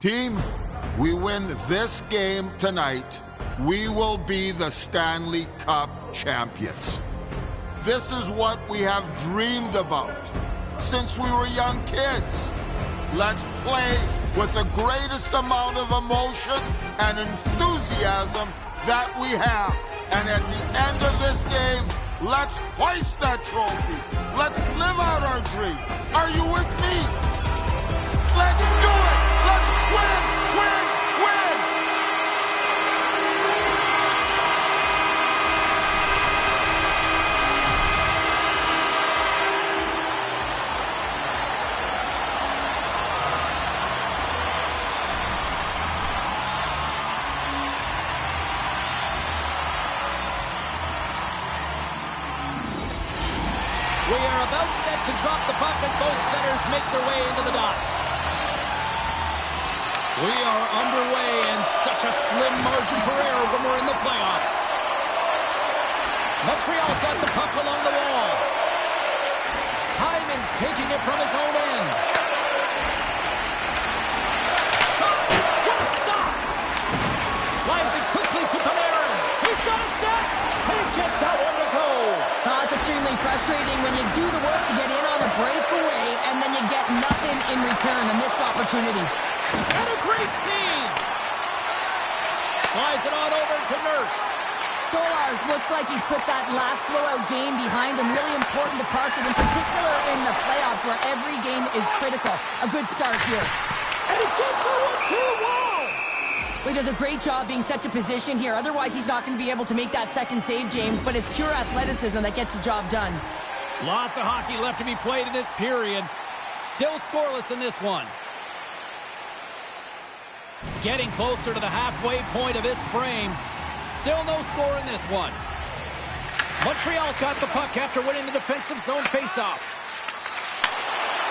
Team, we win this game tonight, we will be the Stanley Cup champions. This is what we have dreamed about since we were young kids. Let's play with the greatest amount of emotion and enthusiasm that we have. And at the end of this game, let's hoist that trophy. Let's live out our dream. Are you with me? Let's do it! Let's win! Win! Win! We are about set to drop the puck as both centers make their way into the dot. We are underway, and such a slim margin for error when we're in the playoffs. Montreal's got the puck along the wall. Hyman's taking it from his own end. Shot! What a stop! Slides it quickly to Panarin. He's got a step! Can't get that one to go! It's extremely frustrating when you do the work to get in on a breakaway and then you get nothing in return, a missed opportunity. And a great scene! Slides it on over to Nurse. Stolarz looks like he's put that last blowout game behind him. Really important to park it, in particular in the playoffs where every game is critical. A good start here. And he gets the one too. Wow! He does a great job being set to position here. Otherwise, he's not going to be able to make that second save, James. But it's pure athleticism that gets the job done. Lots of hockey left to be played in this period. Still scoreless in this one. Getting closer to the halfway point of this frame. Still no score in this one. Montreal's got the puck after winning the defensive zone faceoff.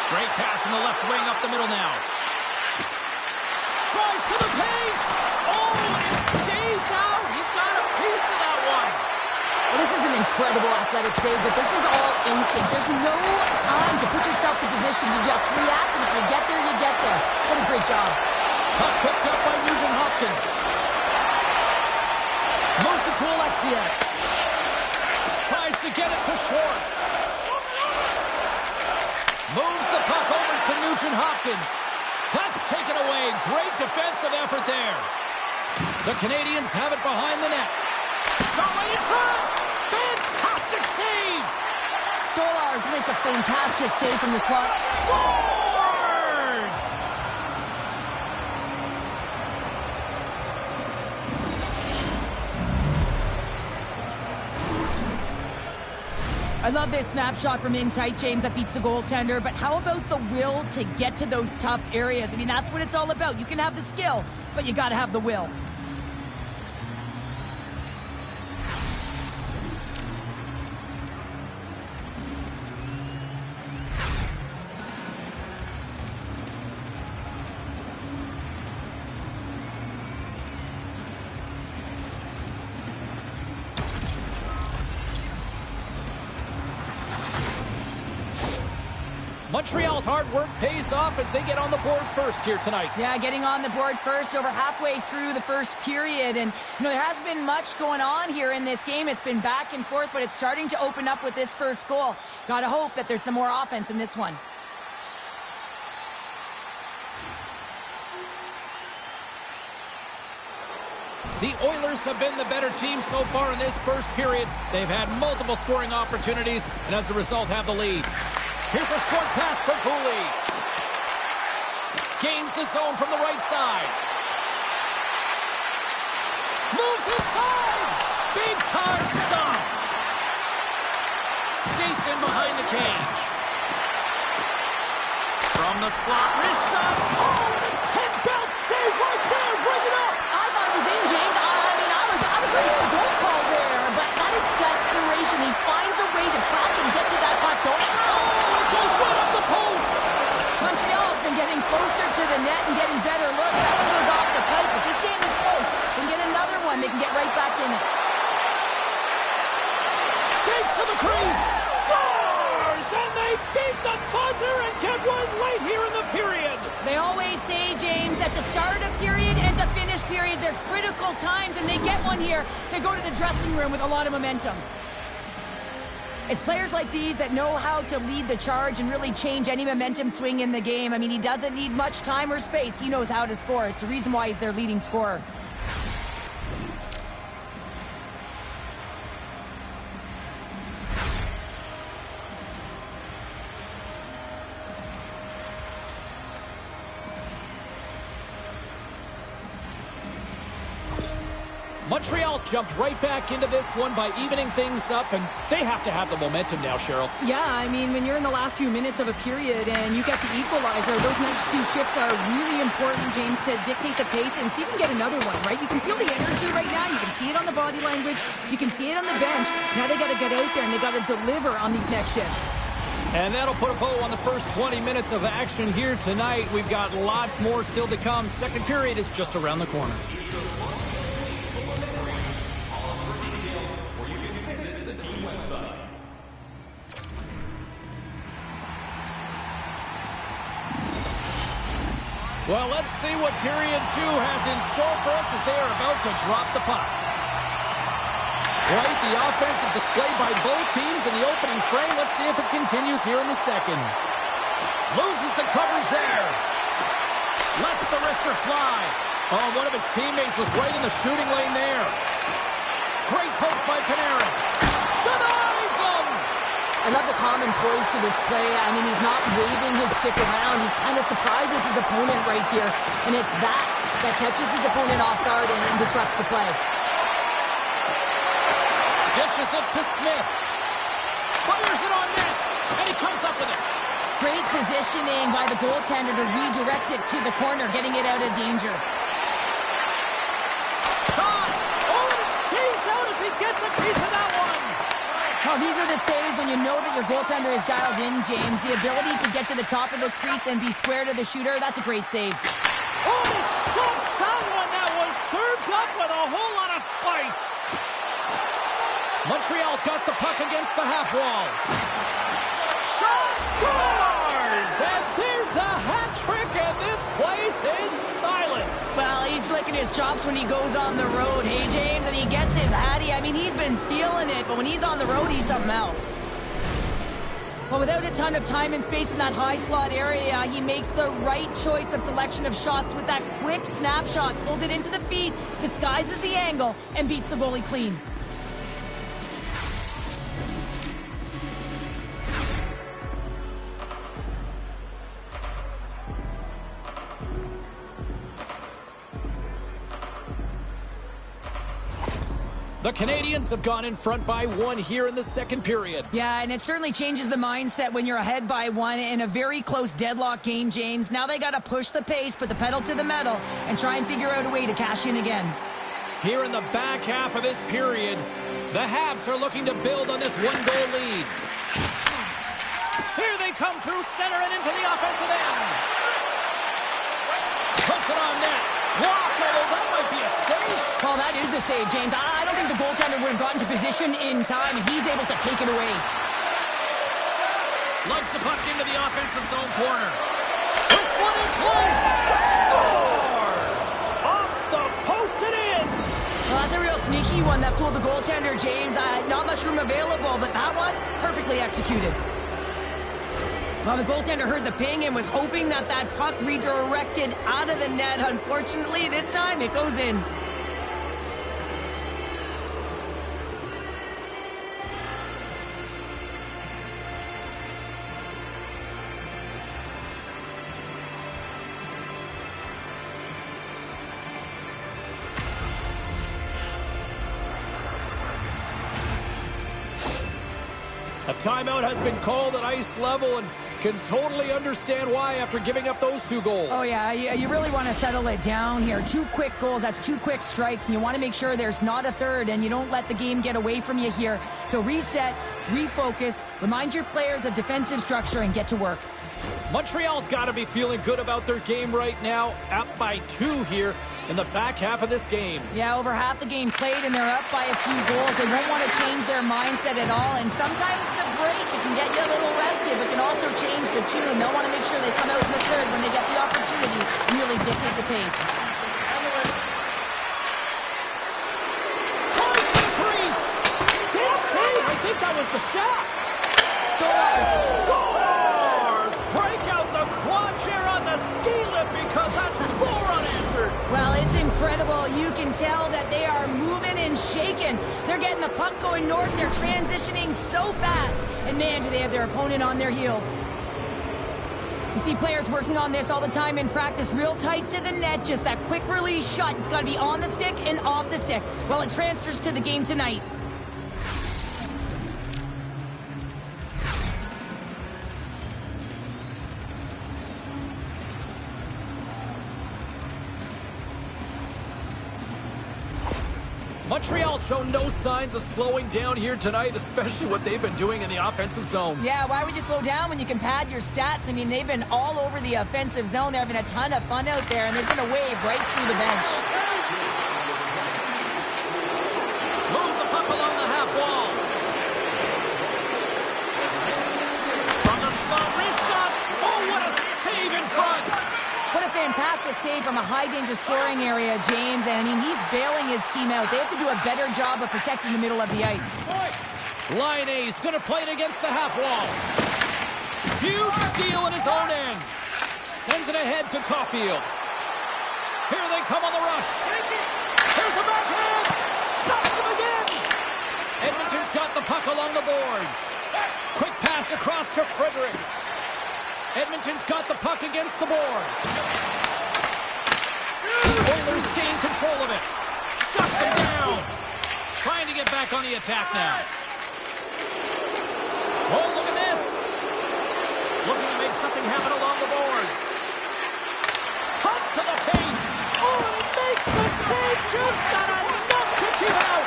Great pass from the left wing up the middle now. Drives to the paint. Oh, it stays out. He got a piece of that one. Well, this is an incredible athletic save, but this is all instinct. There's no time to put yourself to position. You just react, and if you get there, you get there. What a great job. Puck picked up by Nugent-Hopkins. Moves it to Alexiak. Tries to get it to Schwartz. Moves the puck over to Nugent-Hopkins. That's taken away. Great defensive effort there. The Canadians have it behind the net. Shot way in front. Fantastic save. Stolarz makes a fantastic save from the slot. Scores! I love this snapshot from in tight, James, that beats the goaltender. But how about the will to get to those tough areas? I mean, that's what it's all about. You can have the skill, but you got to have the will. Montreal's hard work pays off as they get on the board first here tonight. Yeah, getting on the board first over halfway through the first period. And, there hasn't been much going on here in this game. It's been back and forth, but it's starting to open up with this first goal. Gotta hope that there's some more offense in this one. The Oilers have been the better team so far in this first period. They've had multiple scoring opportunities, and as a result have the lead. Here's a short pass to Cooley. Gains the zone from the right side. Moves inside. Big time stop. Skates in behind the cage. From the slot, wrist shot. Oh, an intent bell save right there. Bring it up. I thought it was in, James. I was ready for the goal call there, but that is desperation. He finds a way to track and get to that puck. Don't know how. Oh, it goes right up the post. Montreal has been getting closer to the net and getting better looks. That one goes off the pipe, but this game is close. They can get another one. They can get right back in it. Skates to the crease. Scores! And they beat the buzzer and get one late here in the period. They always It's a start of period and it's a finish period. They're critical times, and they get one here. They go to the dressing room with a lot of momentum. It's players like these that know how to lead the charge and really change any momentum swing in the game. I mean, he doesn't need much time or space. He knows how to score. It's the reason why he's their leading scorer. Montreal's jumped right back into this one by evening things up, and they have to have the momentum now, Cheryl. Yeah, I mean, when you're in the last few minutes of a period and you get the equalizer, those next two shifts are really important, James, to dictate the pace and see if you can get another one, right? You can feel the energy right now. You can see it on the body language. You can see it on the bench. Now they got to get out there and they got to deliver on these next shifts. And that'll put a bow on the first 20 minutes of action here tonight. We've got lots more still to come. Second period is just around the corner. Well, let's see what period 2 has in store for us as they are about to drop the puck. Right, the offensive display by both teams in the opening frame. Let's see if it continues here in the second. Loses the coverage there. Lets the wrister fly. Oh, one of his teammates was right in the shooting lane there. Great poke by Panarin. Denies him! I love the calm and poise to this play. I mean, he's not waving his stick around. He kind of surprises his opponent right here. And it's that catches his opponent off guard and disrupts the play. Dishes it to Smith. Fires it on net. And he comes up with it. Great positioning by the goaltender to redirect it to the corner, getting it out of danger. Shot! Oh, and it stays out as he gets a piece of that one. Oh, these are the saves when you know that your goaltender is dialed in, James. The ability to get to the top of the crease and be square to the shooter, that's a great save. Oh, he stops that one. That was served up with a whole lot of spice. Montreal's got the puck against the half wall. Shot scores! And there's the hat trick, and this place is silent. Well, he's licking his chops when he goes on the road, hey, James? And he gets his hattie. I mean, he's been feeling it, but when he's on the road, he's something else. Well, without a ton of time and space in that high slot area, he makes the right choice of selection of shots with that quick snapshot, pulls it into the feet, disguises the angle, and beats the goalie clean. The Canadians have gone in front by 1 here in the second period. Yeah, and it certainly changes the mindset when you're ahead by 1 in a very close deadlock game, James. Now they got to push the pace, put the pedal to the metal, and try and figure out a way to cash in again. Here in the back half of this period, the Habs are looking to build on this one-goal lead. Here they come through center and into the offensive end. Puts it on net. Blocked, although that might be a save. Well, that is a save, James. I don't think the goaltender would have gotten to position in time, and he's able to take it away. Lugs the puck into the offensive zone corner. This one in close. Scores! Off the post and in. Well, that's a real sneaky one that fooled the goaltender, James. Not much room available, but that one, perfectly executed. Well, the goaltender heard the ping and was hoping that that puck redirected out of the net. Unfortunately, this time it goes in. A timeout has been called at ice level, and can totally understand why after giving up those 2 goals. Oh, yeah, you really want to settle it down here. 2 quick goals, that's 2 quick strikes, and you want to make sure there's not a third, and you don't let the game get away from you here. So reset, refocus, remind your players of defensive structure, and get to work. Montreal's got to be feeling good about their game right now. Up by 2 here in the back half of this game. Yeah, over half the game played, and they're up by a few goals. They won't want to change their mindset at all. And sometimes the break, it can get you a little rested, but can also change the tune. They'll want to make sure they come out in the third when they get the opportunity and really dictate the pace. Tries to the crease. Stick save. I think that was the shaft. Scores! Break out the quad chair on the ski lift because that's 4 unanswered. Well, it's incredible. You can tell that they are moving and shaking. They're getting the puck going north. They're transitioning so fast. And man, do they have their opponent on their heels. You see players working on this all the time in practice, real tight to the net. Just that quick release shot. It's got to be on the stick and off the stick. Well, it transfers to the game tonight. Montreal's shown no signs of slowing down here tonight, especially what they've been doing in the offensive zone. Yeah, why would you slow down when you can pad your stats? I mean, they've been all over the offensive zone. They're having a ton of fun out there, and there's been a wave right through the bench. Moves the puck along the half wall. From the slot, wrist shot. Oh, what a save in front. What a fantastic save from a high-danger scoring area, James. And, I mean, he's bailing his team out. They have to do a better job of protecting the middle of the ice. Line A's going to play it against the half wall. Huge steal in his own end. Sends it ahead to Caulfield. Here they come on the rush. Here's a backhand. Stops him again. Edmonton's got the puck along the boards. Quick pass across to Frederick. Edmonton's got the puck against the boards. The Oilers gain control of it. Shuts him down. Trying to get back on the attack now. Oh, look at this. Looking to make something happen along the boards. Cuts to the paint. Oh, and it makes the save. Just got enough to keep it out.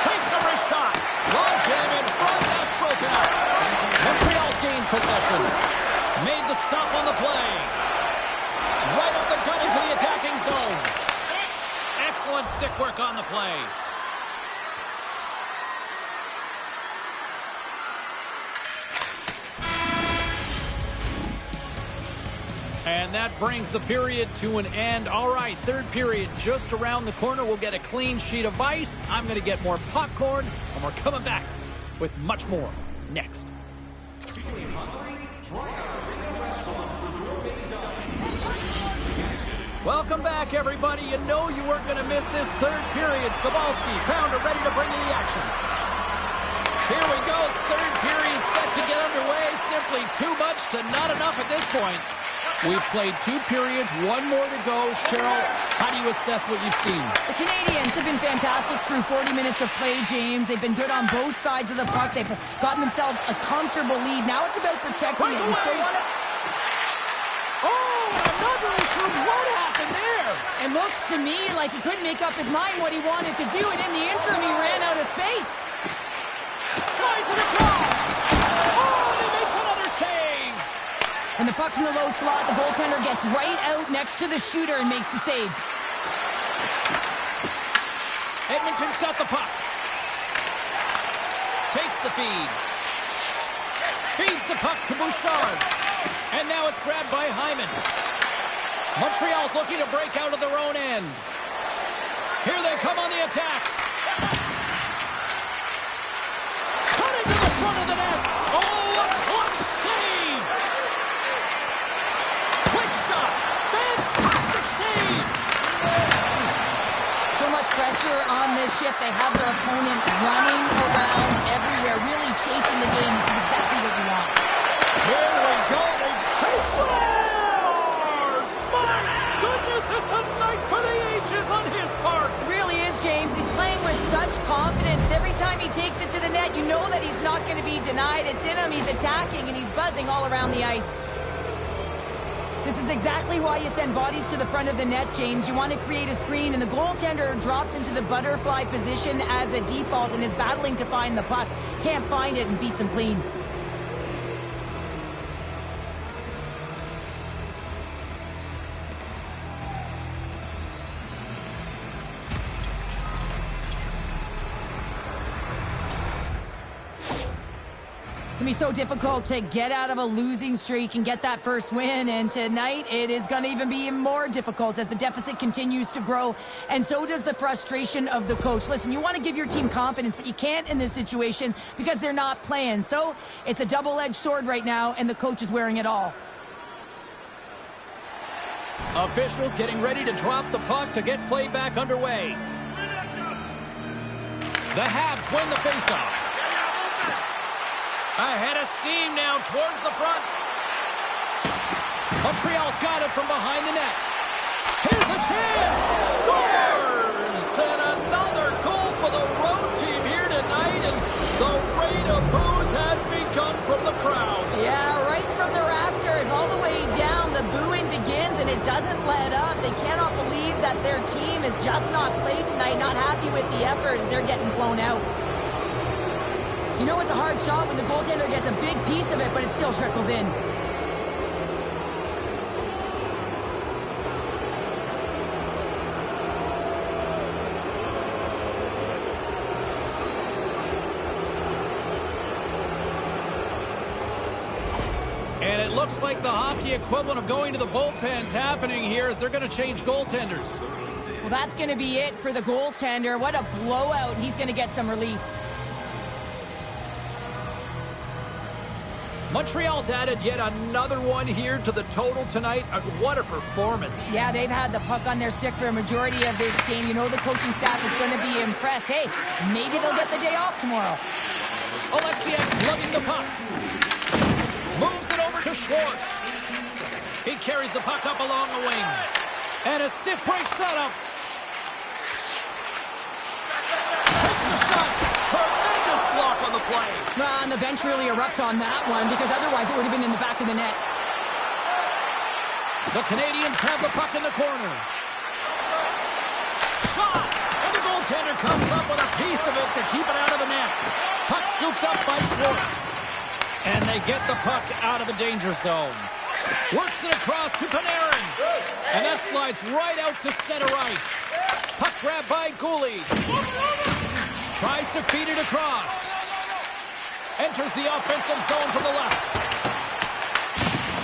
Takes a wrist shot. Long jam in front. That's broken up. Montreal's gained possession. Made the stop on the play. Right up the gut into the attacking zone. Excellent stick work on the play. And that brings the period to an end. All right, third period just around the corner. We'll get a clean sheet of ice. I'm going to get more popcorn, and we're coming back with much more next. Welcome back, everybody. You know you weren't going to miss this third period. Sabalski, Pounder ready to bring you the action. Here we go. Third period set to get underway. Simply too much to not enough at this point. We've played 2 periods, 1 more to go. Cheryl, how do you assess what you've seen? The Canadiens have been fantastic through 40 minutes of play, James. They've been good on both sides of the puck. They've gotten themselves a comfortable lead. Now it's about protecting it. You still want to... Oh, I'm not really sure what happened there. It looks to me like he couldn't make up his mind what he wanted to do, and in the interim, he ran out of space. Slides it across. Oh, and he makes another save. And the puck's in the low slot. The goaltender gets right out next to the shooter and makes the save. Edmonton's got the puck. Takes the feed. Feeds the puck to Bouchard. And now it's grabbed by Hyman. Montreal's looking to break out of their own end. Here they come on the attack. Cutting to the front of the net. Oh, a clutch save. Quick shot. Fantastic save. So much pressure on this shift. They have their opponent running around everywhere, really chasing the game. This is exactly what you want. Here we go. He scores! My goodness, it's a night for the ages on his part. It really is, James. He's playing with such confidence. And every time he takes it to the net, you know that he's not going to be denied. It's in him. He's attacking, and he's buzzing all around the ice. This is exactly why you send bodies to the front of the net, James. You want to create a screen, and the goaltender drops into the butterfly position as a default and is battling to find the puck. Can't find it and beats him clean. can be so difficult to get out of a losing streak and get that first win. And tonight, it is going to even be more difficult as the deficit continues to grow. And so does the frustration of the coach. Listen, you want to give your team confidence, but you can't in this situation because they're not playing. So it's a double-edged sword right now, and the coach is wearing it all. Officials getting ready to drop the puck to get play back underway. The Habs win the faceoff. Ahead of steam now towards the front. Montreal's got it from behind the net. Here's a chance. Scores! And another goal for the road team here tonight. And the rain of boos has begun from the crowd. Yeah, right from the rafters all the way down. The booing begins and it doesn't let up. They cannot believe that their team has just not played tonight. Not happy with the effort as they're getting blown out. You know it's a hard shot when the goaltender gets a big piece of it, but it still trickles in. And it looks like the hockey equivalent of going to the bullpen's happening here as they're going to change goaltenders. Well, that's going to be it for the goaltender. What a blowout. He's going to get some relief. Montreal's added yet another one here to the total tonight. What a performance. Yeah, they've had the puck on their stick for a majority of this game. You know the coaching staff is going to be impressed. Hey, maybe they'll get the day off tomorrow. Oleksiak's lugging the puck. Moves it over to Schwartz. He carries the puck up along the wing. And a stiff break setup. Takes a shot. Tremendous block on the play. And the bench really erupts on that one because otherwise it would have been in the back of the net. The Canadians have the puck in the corner. Shot! And the goaltender comes up with a piece of it to keep it out of the net. Puck scooped up by Schwartz. And they get the puck out of the danger zone. Works it across to Panarin. And that slides right out to center ice. Puck grabbed by Gouli. Tries to feed it across. Enters the offensive zone from the left.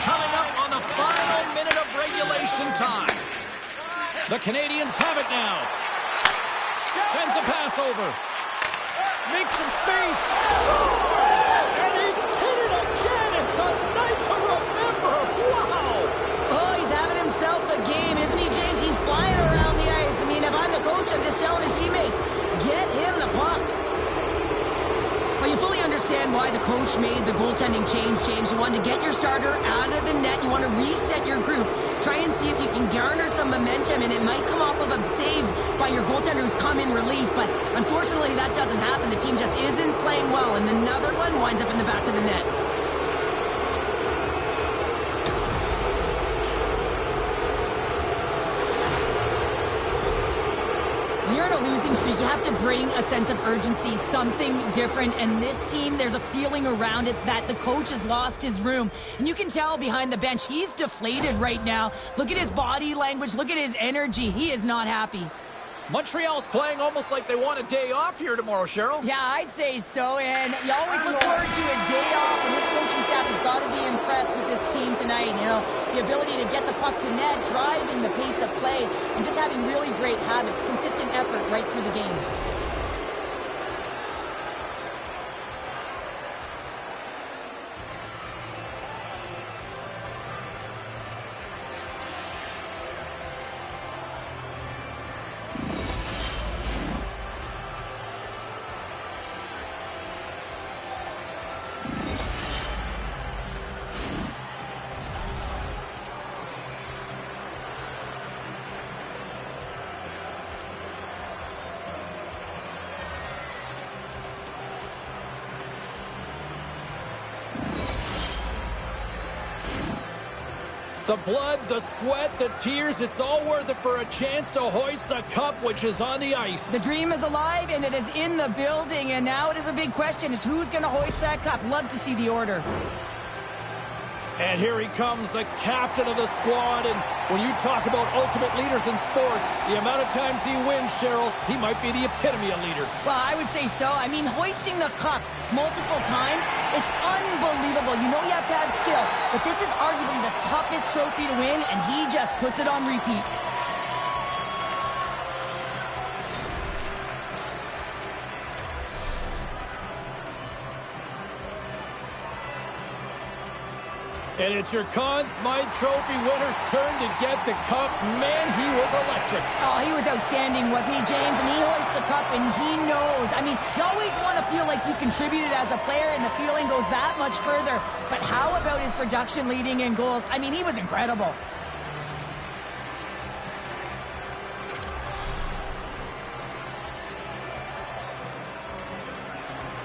Coming up on the final minute of regulation time. The Canadians have it now. Sends a pass over. Makes some space. Scores! And he did it again. It's a night to remember. Wow! Oh, he's having himself a game, isn't he, James? He's flying around the ice. I mean, if I'm the coach, I'm just telling his teammates, get him the puck. Well, you fully understand why the coach made the goaltending change, James. You want to get your starter out of the net. You want to reset your group. Try and see if you can garner some momentum, and it might come off of a save by your goaltender who's come in relief. But unfortunately, that doesn't happen. The team just isn't playing well, and another one winds up in the back of the net. When you're in a losing streak, you have to bring a sense of urgency, something different. And this team, there's a feeling around it that the coach has lost his room. And you can tell behind the bench, he's deflated right now. Look at his body language. Look at his energy. He is not happy. Montreal's playing almost like they want a day off here tomorrow, Cheryl. Yeah, I'd say so. And you always look forward to a day off. And this coaching staff has got to be impressed with this team tonight. You know, the ability to get the puck to net, driving the pace of play, and just having really great habits, consistent effort right through the game. The blood, the sweat, the tears, it's all worth it for a chance to hoist a cup which is on the ice. The dream is alive and it is in the building, and now it is a big question is who's going to hoist that cup. Love to see the order. And here he comes, the captain of the squad, and When you talk about ultimate leaders in sports, the amount of times he wins, Cheryl, he might be the epitome of leader. Well, I would say so. I mean, hoisting the cup multiple times, it's unbelievable. You know you have to have skill, but this is arguably the toughest trophy to win, and he just puts it on repeat. And it's your Conn Smythe Trophy winner's turn to get the cup. Man, he was electric. Oh, he was outstanding, wasn't he, James? And he hoists the cup, and he knows. I mean, you always want to feel like you contributed as a player, and the feeling goes that much further. But how about his production leading in goals? I mean, he was incredible.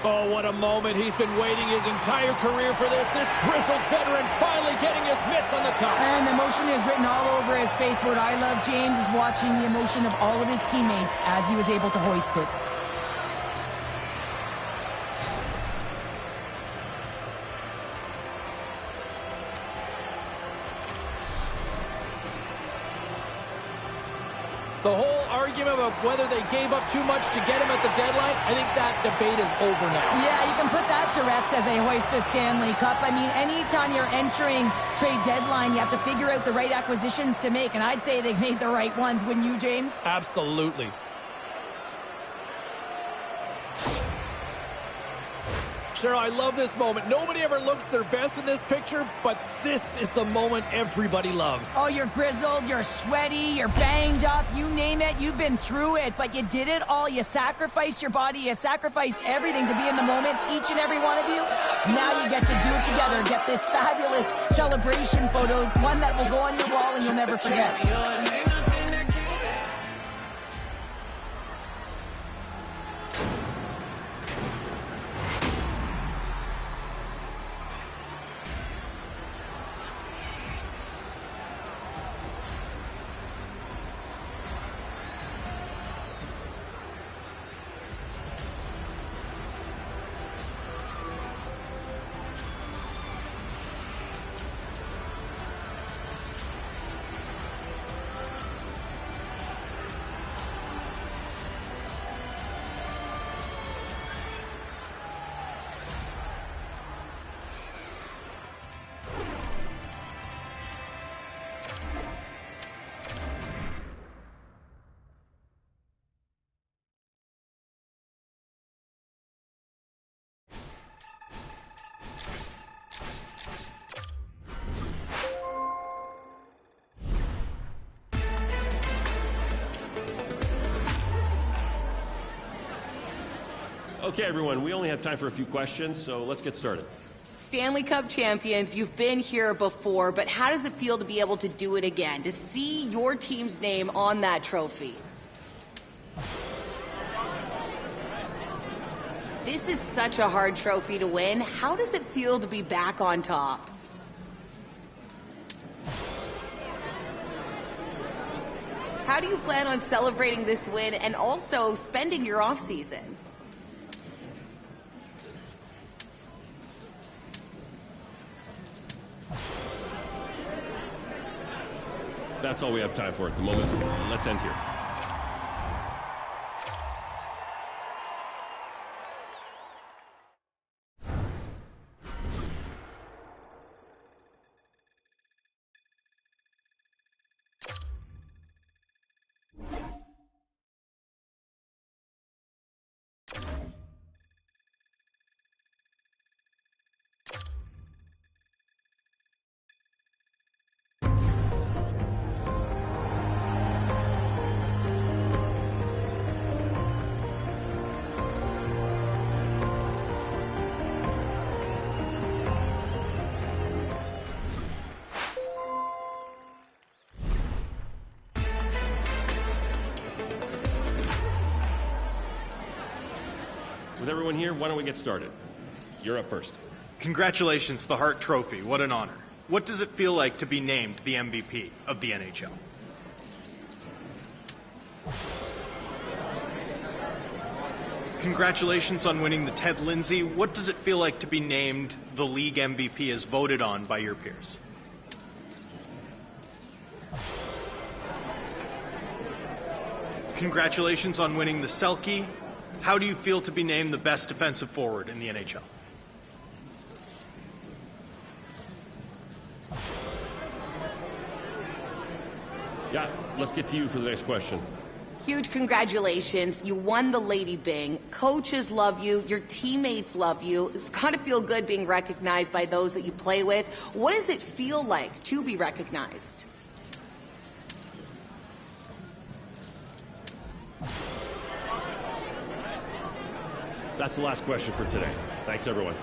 Oh, what a moment. He's been waiting his entire career for this. This grizzled veteran finally getting his mitts on the cup. And the emotion is written all over his face. But what I love, James, is watching the emotion of all of his teammates as he was able to hoist it. The whole argument of whether they gave up too much to get him at the deadline, I think that debate is over now. Yeah, you can put that to rest as they hoist the Stanley Cup. I mean, anytime you're entering trade deadline, you have to figure out the right acquisitions to make, and I'd say they've made the right ones, wouldn't you, James? Absolutely. Cheryl, I love this moment. Nobody ever looks their best in this picture, but this is the moment everybody loves. Oh, you're grizzled, you're sweaty, you're banged up, you name it, you've been through it, but you did it all. You sacrificed your body, you sacrificed everything to be in the moment, each and every one of you. Now you get to do it together, get this fabulous celebration photo, one that will go on your wall and you'll never forget. Okay, everyone, we only have time for a few questions, so let's get started. Stanley Cup champions, you've been here before, but how does it feel to be able to do it again, to see your team's name on that trophy? This is such a hard trophy to win. How does it feel to be back on top? How do you plan on celebrating this win and also spending your off-season? That's all we have time for at the moment. Let's end here. With everyone here, why don't we get started? You're up first. Congratulations, the Hart Trophy. What an honor. What does it feel like to be named the MVP of the NHL? Congratulations on winning the Ted Lindsay. What does it feel like to be named the league MVP as voted on by your peers? Congratulations on winning the Selke. How do you feel to be named the best defensive forward in the NHL? Yeah, let's get to you for the next question. Huge congratulations. You won the Lady Byng. Coaches love you. Your teammates love you. It's got to feel good being recognized by those that you play with. What does it feel like to be recognized? That's the last question for today. Thanks, everyone.